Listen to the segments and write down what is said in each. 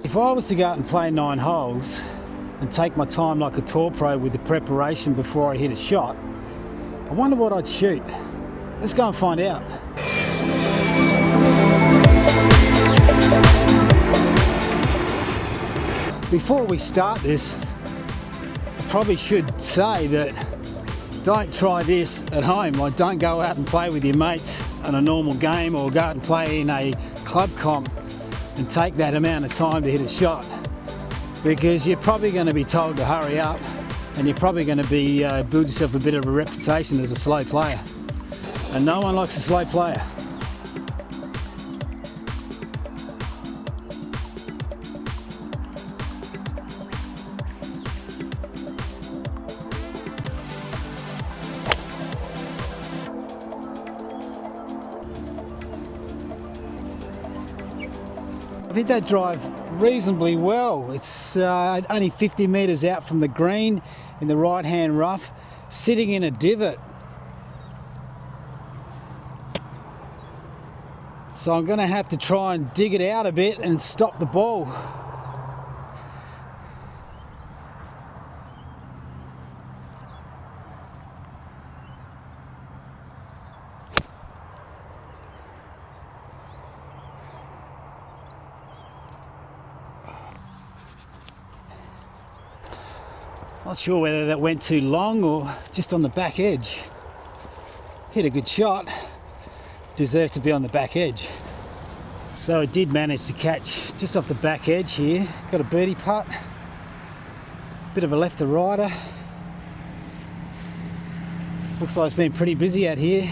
If I was to go out and play 9 holes and take my time like a tour pro with the preparation before I hit a shot, I wonder what I'd shoot. Let's go and find out. Before we start this, I probably should say that don't try this at home. Like, don't go out and play with your mates on a normal game or go out and play in a club comp and take that amount of time to hit a shot, because you're probably going to be told to hurry up and you're probably going to be build yourself a bit of a reputation as a slow player, and no one likes a slow player. I've hit that drive reasonably well. It's only 50 metres out from the green in the right hand rough, sitting in a divot. So I'm going to have to try and dig it out a bit and stop the ball. Not sure whether that went too long or just on the back edge. Hit a good shot, deserved to be on the back edge. So I did manage to catch just off the back edge here. Got a birdie putt, bit of a left to righter. Looks like it's been pretty busy out here.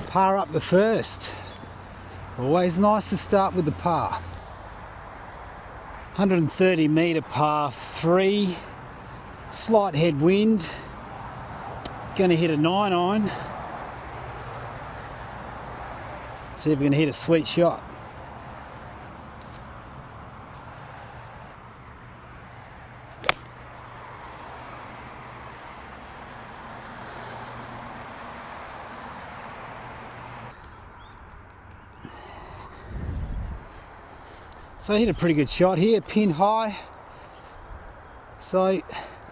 Par up the first. Always nice to start with the par. 130 metre par 3. Slight headwind. Gonna hit a 9-iron. See if we can hit a sweet shot. So I hit a pretty good shot here, pin high. So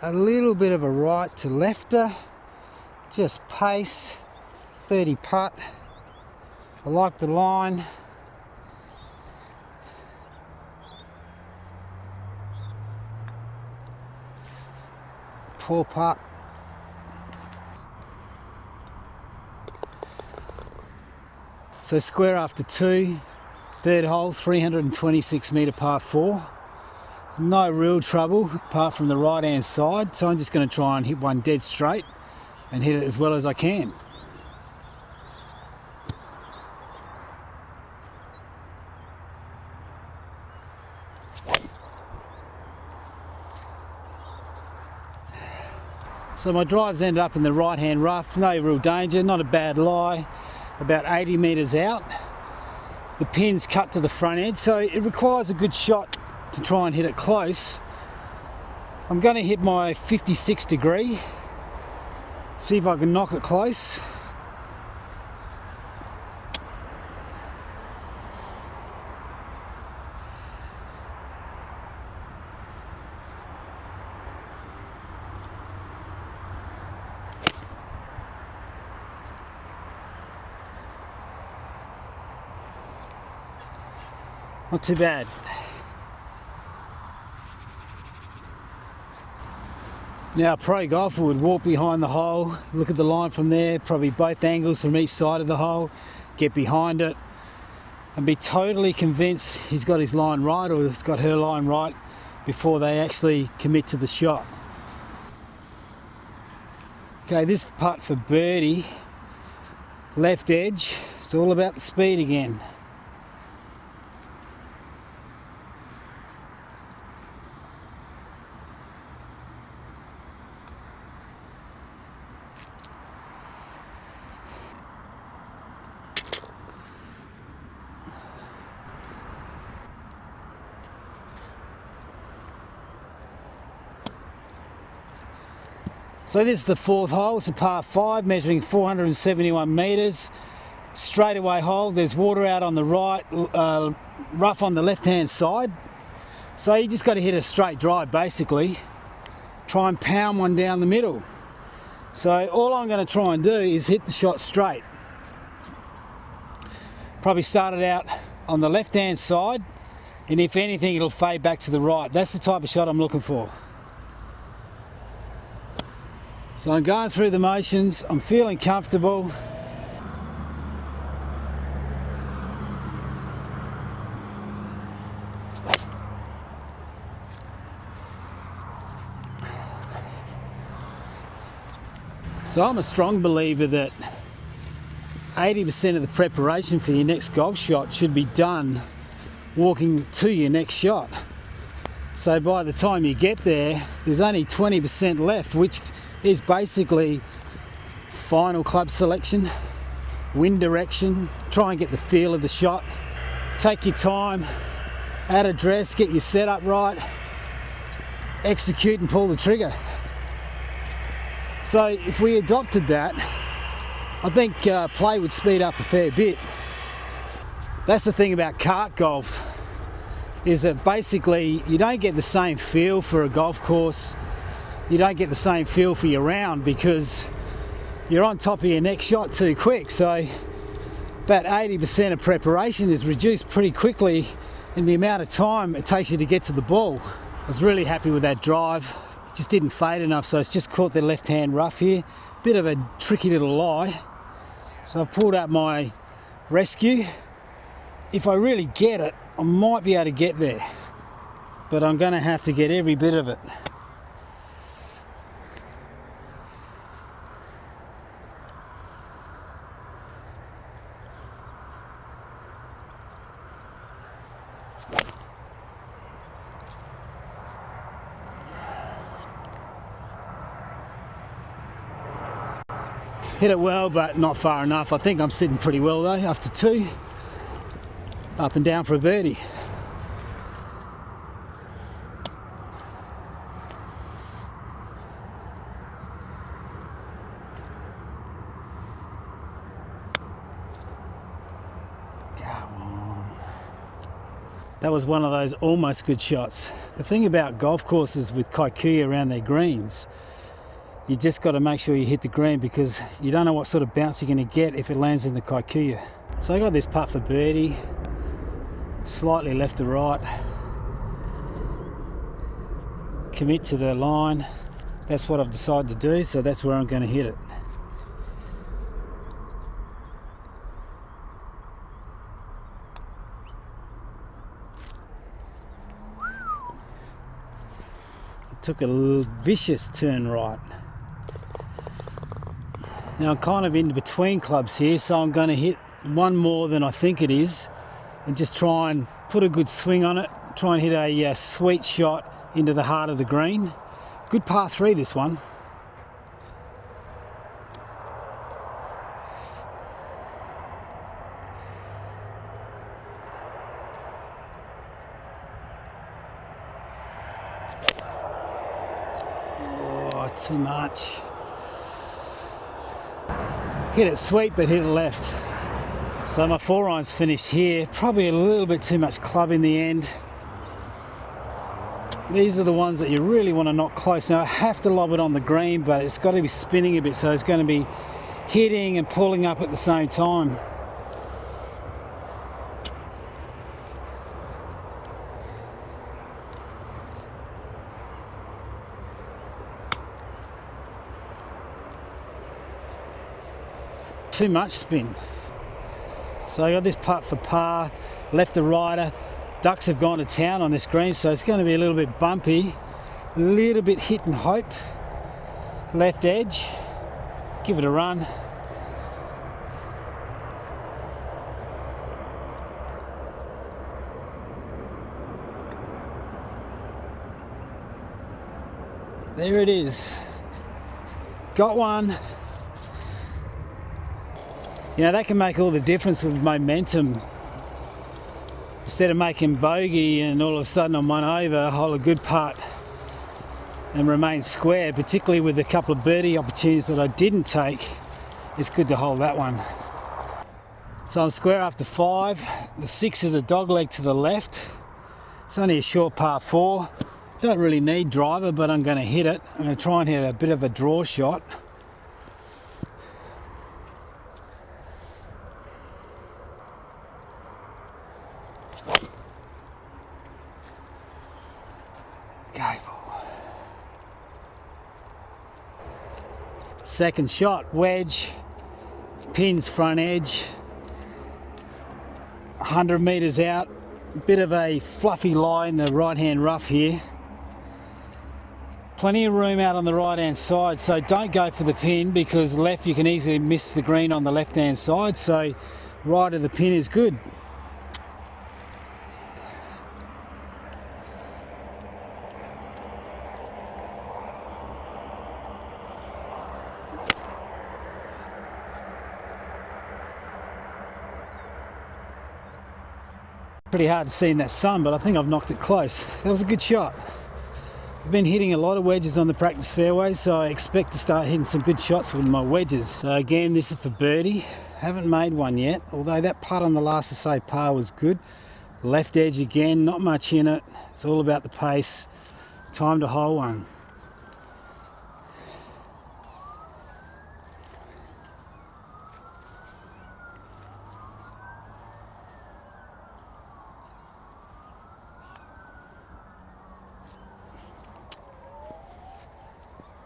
a little bit of a right to lefter, just pace, birdie putt. I like the line. Poor putt. So square after 2. Third hole, 326 metre par 4. No real trouble apart from the right hand side, so I'm just going to try and hit one dead straight and hit it as well as I can. So my drives ended up in the right hand rough, no real danger, not a bad lie, about 80 metres out. The pin's cut to the front edge, so it requires a good shot to try and hit it close. I'm going to hit my 56 degree, see if I can knock it close. Not too bad. Now a pro golfer would walk behind the hole, look at the line from there, probably both angles from each side of the hole, get behind it and be totally convinced he's got his line right or he's got her line right before they actually commit to the shot. Okay, this putt for birdie, left edge, it's all about the speed again. So this is the fourth hole. It's a par 5 measuring 471 metres. Straightaway hole. There's water out on the right, rough on the left hand side. So you just got to hit a straight drive basically. Try and pound one down the middle. So all I'm going to try and do is hit the shot straight. Probably started out on the left hand side, and if anything it'll fade back to the right. That's the type of shot I'm looking for. So I'm going through the motions, I'm feeling comfortable. So I'm a strong believer that 80% of the preparation for your next golf shot should be done walking to your next shot. So by the time you get there, there's only 20% left, which is basically final club selection, wind direction, try and get the feel of the shot. Take your time, add address, get your setup right, execute and pull the trigger. So if we adopted that, I think play would speed up a fair bit. That's the thing about kart golf, is that basically you don't get the same feel for a golf course, you don't get the same feel for your round because you're on top of your next shot too quick. So that 80% of preparation is reduced pretty quickly in the amount of time it takes you to get to the ball. I was really happy with that drive. It just didn't fade enough, so it's just caught the left hand rough here. Bit of a tricky little lie. So I've pulled out my rescue. If I really get it, I might be able to get there, but I'm going to have to get every bit of it. Hit it well, but not far enough. I think I'm sitting pretty well though, after 2. Up and down for a birdie. That was one of those almost good shots. The thing about golf courses with kikuyu around their greens, you just got to make sure you hit the green because you don't know what sort of bounce you're going to get if it lands in the kikuyu. So I got this putt for birdie, slightly left to right, commit to the line. That's what I've decided to do, so that's where I'm going to hit it. It took a vicious turn right. Now I'm kind of in between clubs here, so I'm going to hit one more than I think it is and just try and put a good swing on it, try and hit a sweet shot into the heart of the green. Good par 3 this one. Oh, too much. Hit it sweet, but hit it left. So my 4-iron's finished here. Probably a little bit too much club in the end. These are the ones that you really want to knock close. Now I have to lob it on the green, but it's got to be spinning a bit, so it's going to be hitting and pulling up at the same time. Too much spin. So I got this putt for par, left to righter. Ducks have gone to town on this green, so it's going to be a little bit bumpy, a little bit hit and hope. Left edge, give it a run. There it is. Got one. You know, that can make all the difference with momentum. Instead of making bogey and all of a sudden I'm 1 over, hole a good putt. and remain square, particularly with a couple of birdie opportunities that I didn't take. It's good to hold that one. So I'm square after 5. The 6 is a dogleg to the left. It's only a short par 4. Don't really need driver, but I'm going to hit it. I'm going to try and hit a bit of a draw shot. Second shot, wedge, pins front edge, 100 metres out, bit of a fluffy lie in the right hand rough here. Plenty of room out on the right hand side, so don't go for the pin, because left you can easily miss the green on the left hand side, so right of the pin is good. Pretty hard to see in that sun, but I think I've knocked it close. That was a good shot. I've been hitting a lot of wedges on the practice fairway, so I expect to start hitting some good shots with my wedges. So again, this is for birdie. Haven't made one yet, although that putt on the last to say par was good. Left edge again, not much in it. It's all about the pace. Time to hole one.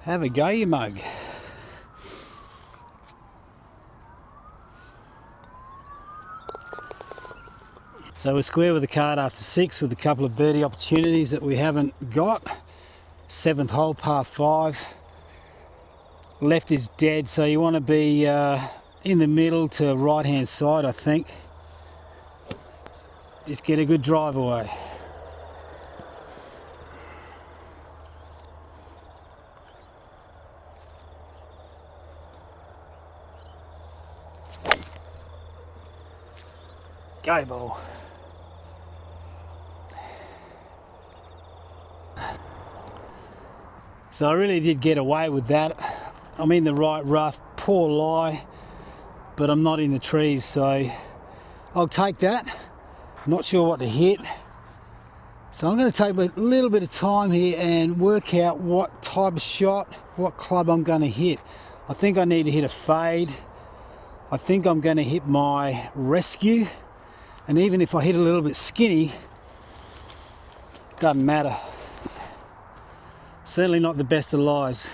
Have a go, you mug. So we're square with the card after 6 with a couple of birdie opportunities that we haven't got. 7th hole, par 5. Left is dead, so you want to be in the middle to right hand side, I think. Just get a good drive away. Go ball. So I really did get away with that. I'm in the right rough, poor lie, but I'm not in the trees, so I'll take that. Not sure what to hit. So I'm going to take a little bit of time here and work out what type of shot, what club I'm going to hit. I think I need to hit a fade. I think I'm going to hit my rescue. And even if I hit a little bit skinny, doesn't matter. Certainly not the best of lies.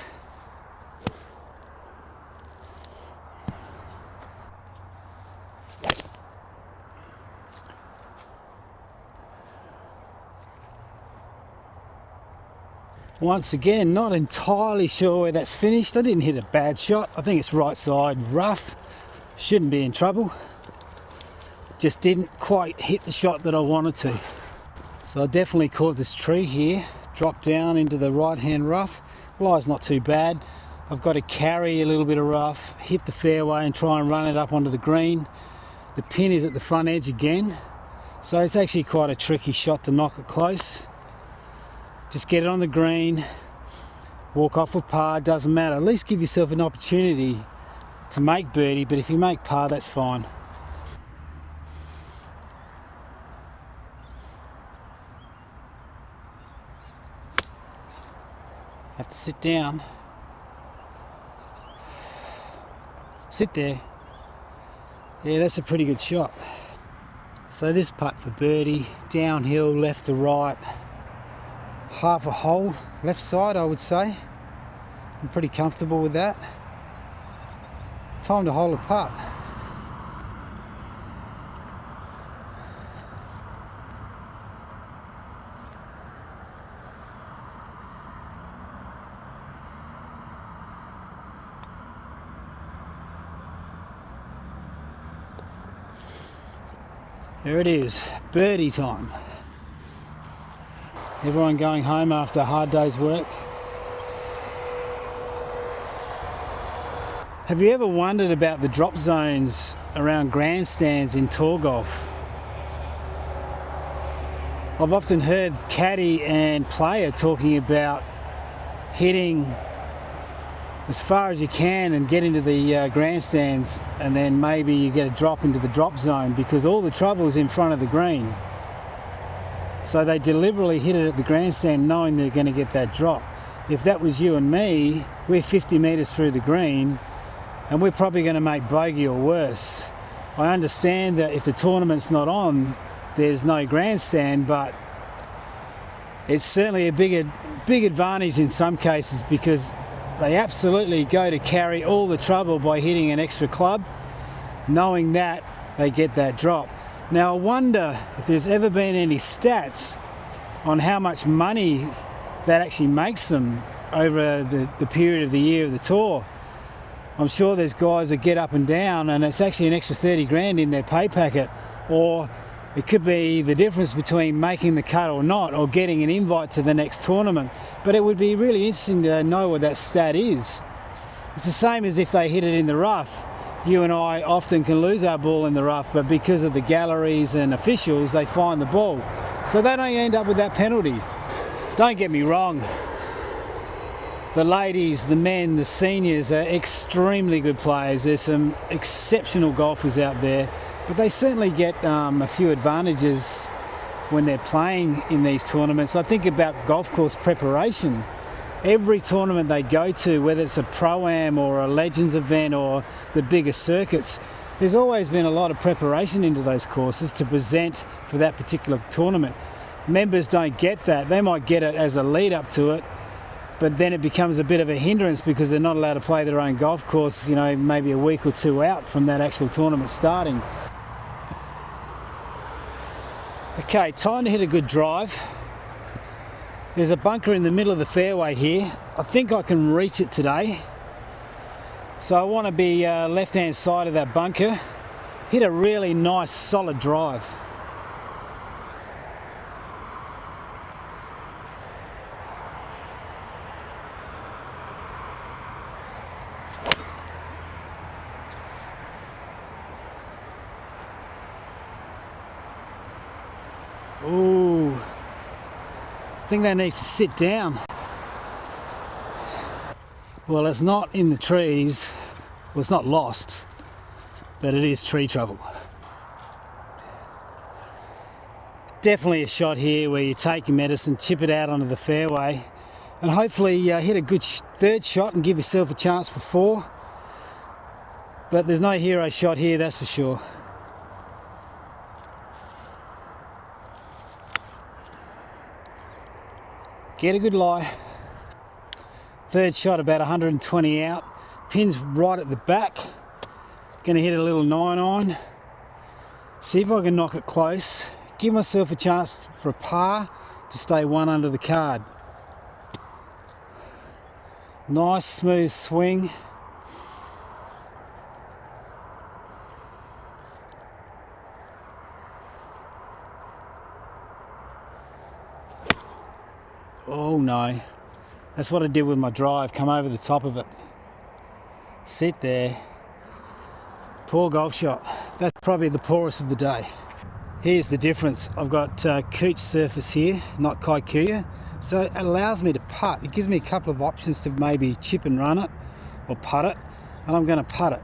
Once again, not entirely sure where that's finished. I didn't hit a bad shot. I think it's right side rough. Shouldn't be in trouble. Just didn't quite hit the shot that I wanted to. So I definitely caught this tree here, dropped down into the right hand rough. Lie's not too bad. I've got to carry a little bit of rough, hit the fairway and try and run it up onto the green. The pin is at the front edge again, so it's actually quite a tricky shot to knock it close. Just get it on the green, walk off with par, doesn't matter. At least give yourself an opportunity to make birdie, but if you make par, that's fine. Have to sit down. Sit there. Yeah, that's a pretty good shot. So this putt for birdie, downhill, left to right, half a hole, left side I would say. I'm pretty comfortable with that. Time to hole a putt. There it is, birdie time. Everyone going home after a hard day's work. Have you ever wondered about the drop zones around grandstands in tour golf? I've often heard caddy and player talking about hitting as far as you can and get into the grandstands, and then maybe you get a drop into the drop zone because all the trouble is in front of the green. So they deliberately hit it at the grandstand knowing they're going to get that drop. If that was you and me, we're 50 metres through the green and we're probably going to make bogey or worse. I understand that if the tournament's not on, there's no grandstand, but it's certainly a big advantage in some cases because they absolutely go to carry all the trouble by hitting an extra club, knowing that they get that drop. Now I wonder if there's ever been any stats on how much money that actually makes them over the period of the year of the tour. I'm sure there's guys that get up and down and it's actually an extra 30 grand in their pay packet, or it could be the difference between making the cut or not, or getting an invite to the next tournament. But it would be really interesting to know what that stat is. It's the same as if they hit it in the rough. You and I often can lose our ball in the rough, but because of the galleries and officials, they find the ball. So they don't end up with that penalty. Don't get me wrong. The ladies, the men, the seniors are extremely good players. There's some exceptional golfers out there. But they certainly get a few advantages when they're playing in these tournaments. I think about golf course preparation. Every tournament they go to, whether it's a Pro-Am or a Legends event or the bigger circuits, there's always been a lot of preparation into those courses to present for that particular tournament. Members don't get that. They might get it as a lead up to it, but then it becomes a bit of a hindrance because they're not allowed to play their own golf course, you know, maybe a week or two out from that actual tournament starting. Okay, time to hit a good drive. There's a bunker in the middle of the fairway here. I think I can reach it today. So I want to be left-hand side of that bunker. Hit a really nice solid drive. Ooh, I think that needs to sit down. Well, it's not in the trees. Well, it's not lost, but it is tree trouble. Definitely a shot here where you take your medicine, chip it out onto the fairway, and hopefully hit a good third shot and give yourself a chance for 4. But there's no hero shot here, that's for sure. Get a good lie. Third shot about 120 out. Pin's right at the back. Gonna hit a little 9-iron. See if I can knock it close. Give myself a chance for a par to stay 1 under the card. Nice smooth swing. Oh no, that's what I did with my drive, come over the top of it. Sit there. Poor golf shot. That's probably the poorest of the day. Here's the difference. I've got Cooch surface here, not Kikuyu. So it allows me to putt. It gives me a couple of options to maybe chip and run it or putt it. And I'm going to putt it.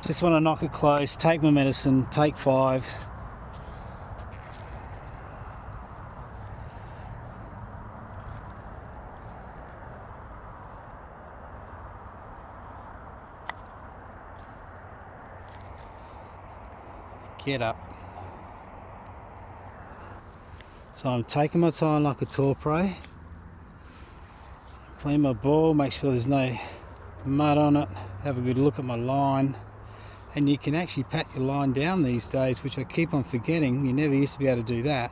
Just want to knock it close, take my medicine, take 5. Get up. So I'm taking my time like a tour pro. Clean my ball, make sure there's no mud on it, have a good look at my line. And you can actually pat your line down these days, which I keep on forgetting. You never used to be able to do that.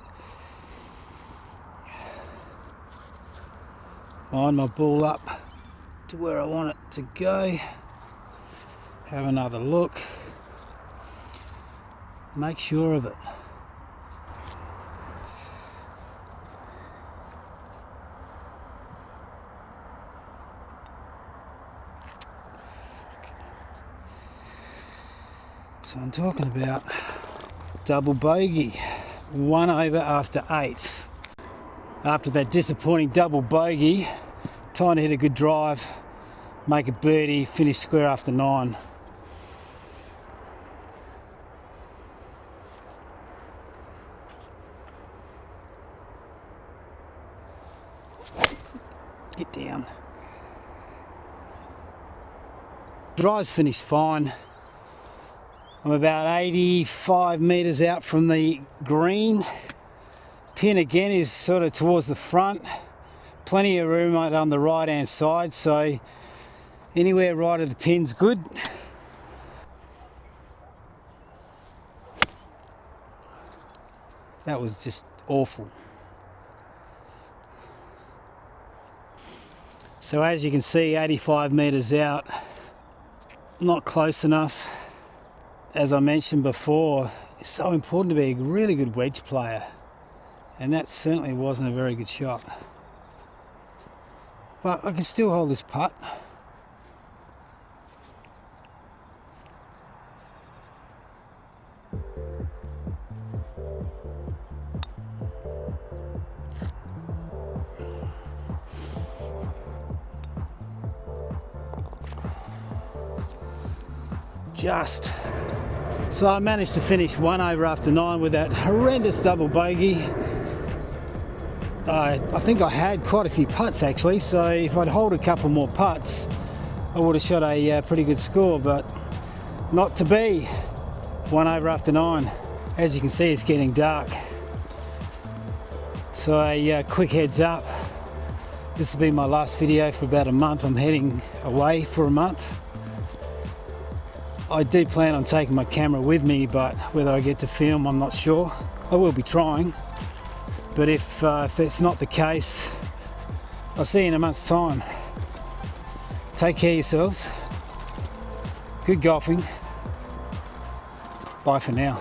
Line my ball up to where I want it to go. Have another look. Make sure of it. So I'm talking about double bogey, 1 over after 8. after that disappointing double bogey. Time to hit a good drive, make a birdie, finish square after 9. Get down. Drive's finished fine. I'm about 85 metres out from the green. Pin again is sort of towards the front. Plenty of room on the right hand side, so anywhere right of the pin's good. That was just awful. So as you can see, 85 metres out, not close enough. As I mentioned before, it's so important to be a really good wedge player, and that certainly wasn't a very good shot. But I can still hold this putt. Just. So I managed to finish 1 over after 9 with that horrendous double bogey. I think I had quite a few putts actually, so if I'd hold a couple more putts, I would have shot a pretty good score, but not to be. 1 over after 9. As you can see, it's getting dark. So a quick heads up. This will be my last video for about a month. I'm heading away for a month. I do plan on taking my camera with me, but whether I get to film, I'm not sure. I will be trying, but if that's not the case, I'll see you in a month's time. Take care of yourselves. Good golfing. Bye for now.